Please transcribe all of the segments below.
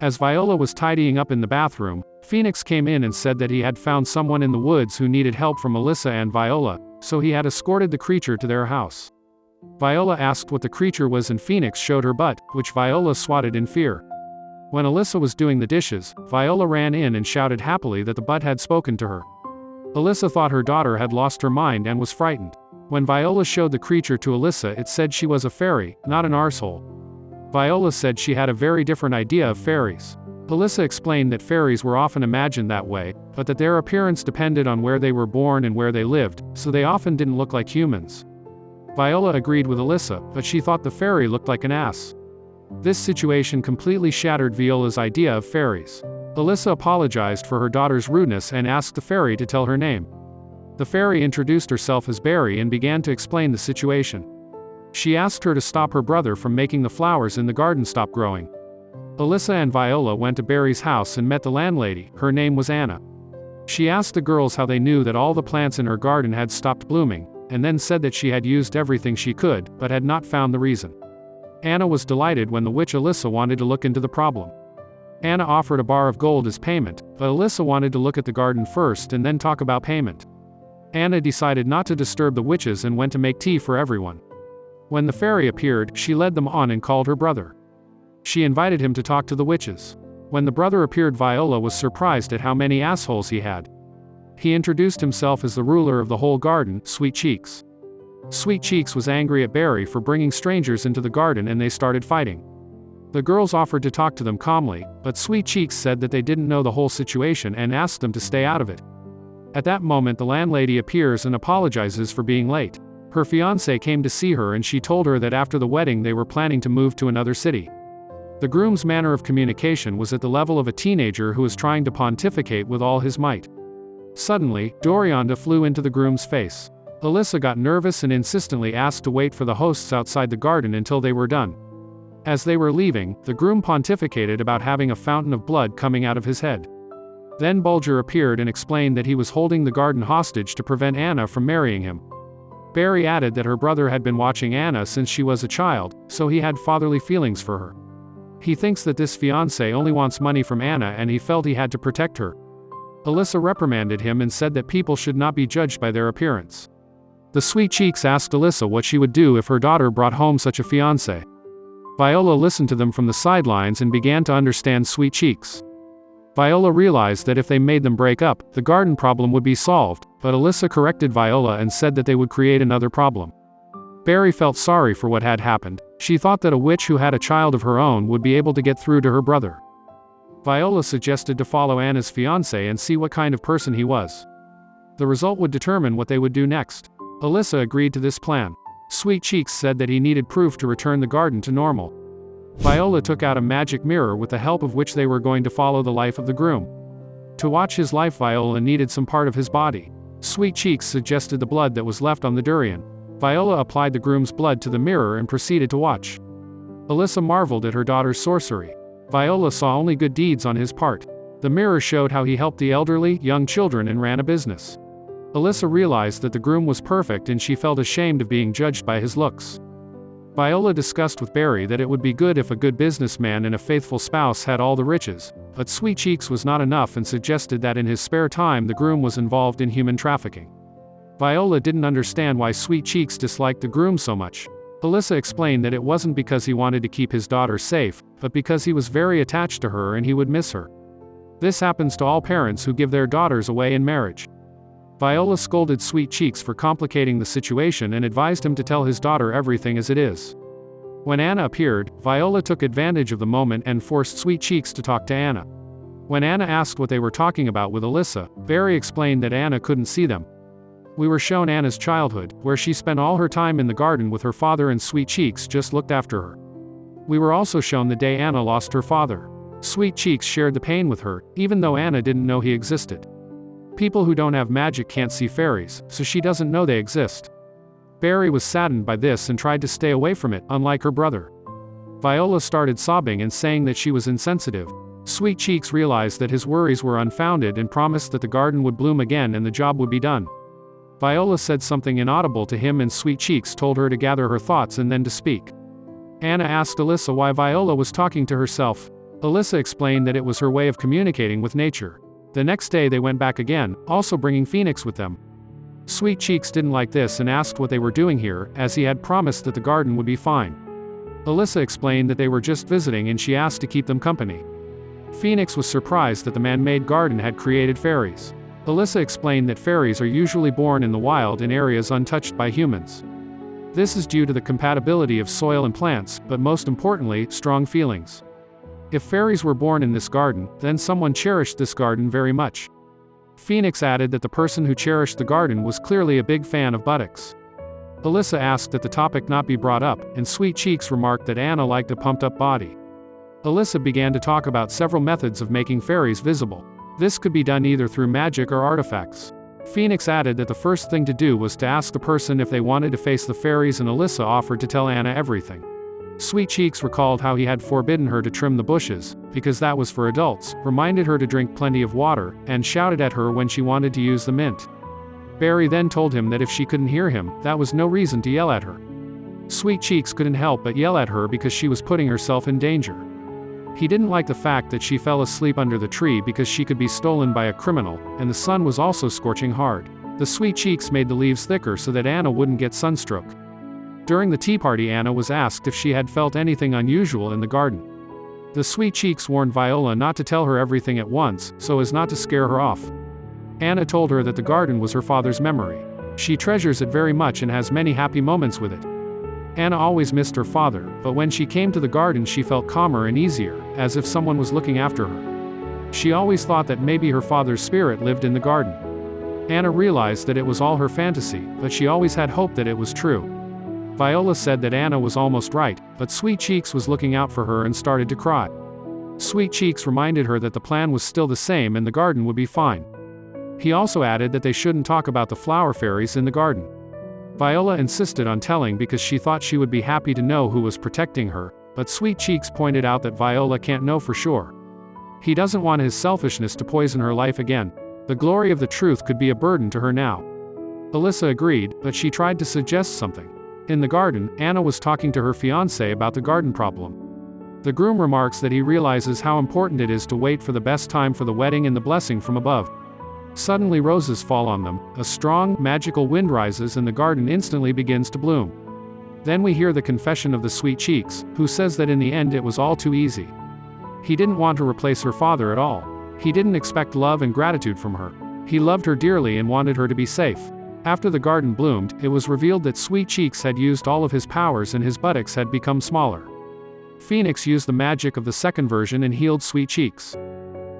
As Viola was tidying up in the bathroom, Phoenix came in and said that he had found someone in the woods who needed help from Alissa and Viola, so he had escorted the creature to their house. Viola asked what the creature was and Phoenix showed her butt, which Viola swatted in fear. When Alissa was doing the dishes, Viola ran in and shouted happily that the butt had spoken to her. Alissa thought her daughter had lost her mind and was frightened. When Viola showed the creature to Alissa, it said she was a fairy, not an arsehole. Viola said she had a very different idea of fairies. Alissa explained that fairies were often imagined that way, but that their appearance depended on where they were born and where they lived, so they often didn't look like humans. Viola agreed with Alissa, but she thought the fairy looked like an ass. This situation completely shattered Viola's idea of fairies. Alissa apologized for her daughter's rudeness and asked the fairy to tell her name. The fairy introduced herself as Barry and began to explain the situation. She asked her to stop her brother from making the flowers in the garden stop growing. Alissa and Viola went to Barry's house and met the landlady. Her name was Anna. She asked the girls how they knew that all the plants in her garden had stopped blooming, and then said that she had used everything she could, but had not found the reason. Anna was delighted when the witch Alissa wanted to look into the problem. Anna offered a bar of gold as payment, but Alissa wanted to look at the garden first and then talk about payment. Anna decided not to disturb the witches and went to make tea for everyone. When the fairy appeared, she led them on and called her brother. She invited him to talk to the witches. When the brother appeared, Viola was surprised at how many assholes he had. He introduced himself as the ruler of the whole garden, Sweet Cheeks. Sweet Cheeks was angry at Barry for bringing strangers into the garden and they started fighting. The girls offered to talk to them calmly, but Sweet Cheeks said that they didn't know the whole situation and asked them to stay out of it. At that moment, the landlady appears and apologizes for being late. Her fiancé came to see her and she told her that after the wedding they were planning to move to another city. The groom's manner of communication was at the level of a teenager who was trying to pontificate with all his might. Suddenly, Dorionda flew into the groom's face. Alissa got nervous and insistently asked to wait for the hosts outside the garden until they were done. As they were leaving, the groom pontificated about having a fountain of blood coming out of his head. Then Bulger appeared and explained that he was holding the garden hostage to prevent Anna from marrying him. Barry added that her brother had been watching Anna since she was a child, so he had fatherly feelings for her. He thinks that this fiancé only wants money from Anna and he felt he had to protect her. Alissa reprimanded him and said that people should not be judged by their appearance. The Sweet Cheeks asked Alissa what she would do if her daughter brought home such a fiancé. Viola listened to them from the sidelines and began to understand Sweet Cheeks. Viola realized that if they made them break up, the garden problem would be solved, but Alissa corrected Viola and said that they would create another problem. Barry felt sorry for what had happened. She thought that a witch who had a child of her own would be able to get through to her brother. Viola suggested to follow Anna's fiancé and see what kind of person he was. The result would determine what they would do next. Alissa agreed to this plan. Sweet Cheeks said that he needed proof to return the garden to normal. Viola took out a magic mirror with the help of which they were going to follow the life of the groom. To watch his life, Viola needed some part of his body. Sweet Cheeks suggested the blood that was left on the durian. Viola applied the groom's blood to the mirror and proceeded to watch. Alissa marveled at her daughter's sorcery. Viola saw only good deeds on his part. The mirror showed how he helped the elderly, young children and ran a business. Alissa realized that the groom was perfect and she felt ashamed of being judged by his looks. Viola discussed with Barry that it would be good if a good businessman and a faithful spouse had all the riches, but Sweet Cheeks was not enough and suggested that in his spare time the groom was involved in human trafficking. Viola didn't understand why Sweet Cheeks disliked the groom so much. Alissa explained that it wasn't because he wanted to keep his daughter safe, but because he was very attached to her and he would miss her. This happens to all parents who give their daughters away in marriage. Viola scolded Sweet Cheeks for complicating the situation and advised him to tell his daughter everything as it is. When Anna appeared, Viola took advantage of the moment and forced Sweet Cheeks to talk to Anna. When Anna asked what they were talking about with Alissa, Barry explained that Anna couldn't see them. We were shown Anna's childhood, where she spent all her time in the garden with her father and Sweet Cheeks just looked after her. We were also shown the day Anna lost her father. Sweet Cheeks shared the pain with her, even though Anna didn't know he existed. People who don't have magic can't see fairies, so she doesn't know they exist. Barry was saddened by this and tried to stay away from it, unlike her brother. Viola started sobbing and saying that she was insensitive. Sweet Cheeks realized that his worries were unfounded and promised that the garden would bloom again and the job would be done. Viola said something inaudible to him and Sweet Cheeks told her to gather her thoughts and then to speak. Anna asked Alissa why Viola was talking to herself. Alissa explained that it was her way of communicating with nature. The next day they went back again, also bringing Phoenix with them. Sweet Cheeks didn't like this and asked what they were doing here, as he had promised that the garden would be fine. Alissa explained that they were just visiting and she asked to keep them company. Phoenix was surprised that the man-made garden had created fairies. Alissa explained that fairies are usually born in the wild in areas untouched by humans. This is due to the compatibility of soil and plants, but most importantly, strong feelings. If fairies were born in this garden, then someone cherished this garden very much. Phoenix added that the person who cherished the garden was clearly a big fan of buttocks. Alissa asked that the topic not be brought up, and Sweet Cheeks remarked that Anna liked a pumped-up body. Alissa began to talk about several methods of making fairies visible. This could be done either through magic or artifacts. Phoenix added that the first thing to do was to ask the person if they wanted to face the fairies, and Alissa offered to tell Anna everything. Sweet Cheeks recalled how he had forbidden her to trim the bushes, because that was for adults, reminded her to drink plenty of water, and shouted at her when she wanted to use the mint. Barry then told him that if she couldn't hear him, that was no reason to yell at her. Sweet Cheeks couldn't help but yell at her because she was putting herself in danger. He didn't like the fact that she fell asleep under the tree because she could be stolen by a criminal, and the sun was also scorching hard. The Sweet Cheeks made the leaves thicker so that Anna wouldn't get sunstroke. During the tea party, Anna was asked if she had felt anything unusual in the garden. The Sweet Cheeks warned Viola not to tell her everything at once, so as not to scare her off. Anna told her that the garden was her father's memory. She treasures it very much and has many happy moments with it. Anna always missed her father, but when she came to the garden she felt calmer and easier, as if someone was looking after her. She always thought that maybe her father's spirit lived in the garden. Anna realized that it was all her fantasy, but she always had hope that it was true. Viola said that Anna was almost right, but Sweet Cheeks was looking out for her and started to cry. Sweet Cheeks reminded her that the plan was still the same and the garden would be fine. He also added that they shouldn't talk about the flower fairies in the garden. Viola insisted on telling because she thought she would be happy to know who was protecting her, but Sweet Cheeks pointed out that Viola can't know for sure. He doesn't want his selfishness to poison her life again. The glory of the truth could be a burden to her now. Alissa agreed, but she tried to suggest something. In the garden, Anna was talking to her fiancé about the garden problem. The groom remarks that he realizes how important it is to wait for the best time for the wedding and the blessing from above. Suddenly roses fall on them, a strong, magical wind rises and the garden instantly begins to bloom. Then we hear the confession of the Sweet Cheeks, who says that in the end it was all too easy. He didn't want to replace her father at all. He didn't expect love and gratitude from her. He loved her dearly and wanted her to be safe. After the garden bloomed, it was revealed that Sweet Cheeks had used all of his powers and his buttocks had become smaller. Phoenix used the magic of the second version and healed Sweet Cheeks.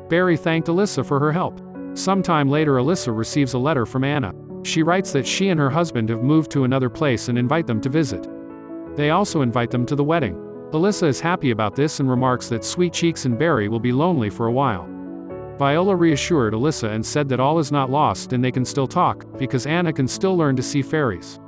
Barry thanked Alissa for her help. Sometime later Alissa receives a letter from Anna. She writes that she and her husband have moved to another place and invite them to visit. They also invite them to the wedding. Alissa is happy about this and remarks that Sweet Cheeks and Barry will be lonely for a while. Viola reassured Alissa and said that all is not lost and they can still talk, because Anna can still learn to see fairies.